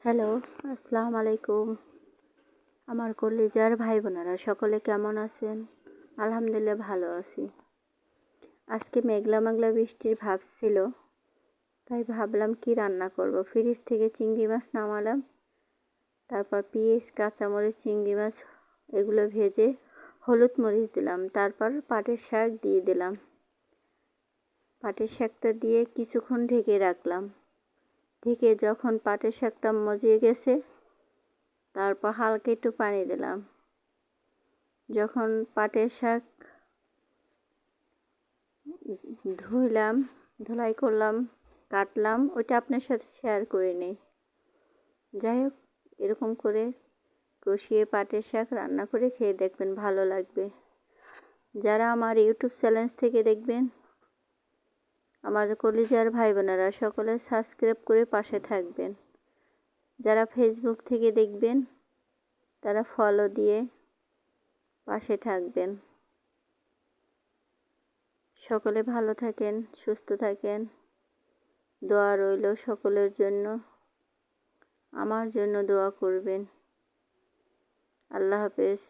Hello, আসসালামু আলাইকুম। আমার কলিজার ভাই বোনেরা সকলে কেমন আছেন? আলহামদুলিল্লাহ ভালো আছি। আজকে মেঘলা মেঘলা বৃষ্টির ভাব ছিল, তাই ভাবলাম কি রান্না করব। ফ্রিজ থেকে চিংড়ি মাছ নামালাম, তারপর পেঁয়াজ, কাঁচামরিচ, চিংড়ি মাছ এগুলো ভেজে হলুদ মরিচ দিলাম, তারপর পাটের শাক দিয়ে দিলাম। পাটের শাকটা দিয়ে কিছুক্ষণ ঢেকে রাখলাম। ঢেকে যখন পাটের শাকটা মজে গেছে, তারপর হালকা একটু পানি দিলাম। যখন পাটের শাক ধুইলাম, ধুলাই করলাম, কাটলাম, ওইটা আপনার সাথে শেয়ার করে নেই। যাই হোক, এরকম করে কষিয়ে পাটের শাক রান্না করে খেয়ে দেখবেন, ভালো লাগবে। যারা আমার ইউটিউব চ্যানেল থেকে দেখবেন, আমার কলিজার ভাই বোনেরা সকলে সাবস্ক্রাইব করে পাশে থাকবেন। যারা ফেসবুক থেকে দেখবেন, তারা ফলো দিয়ে পাশে থাকবেন। সকলে ভালো থাকেন, সুস্থ থাকেন। দোয়া রইল সকলের জন্য। আমার জন্য দোয়া করবেন। আল্লাহ হাফেজ।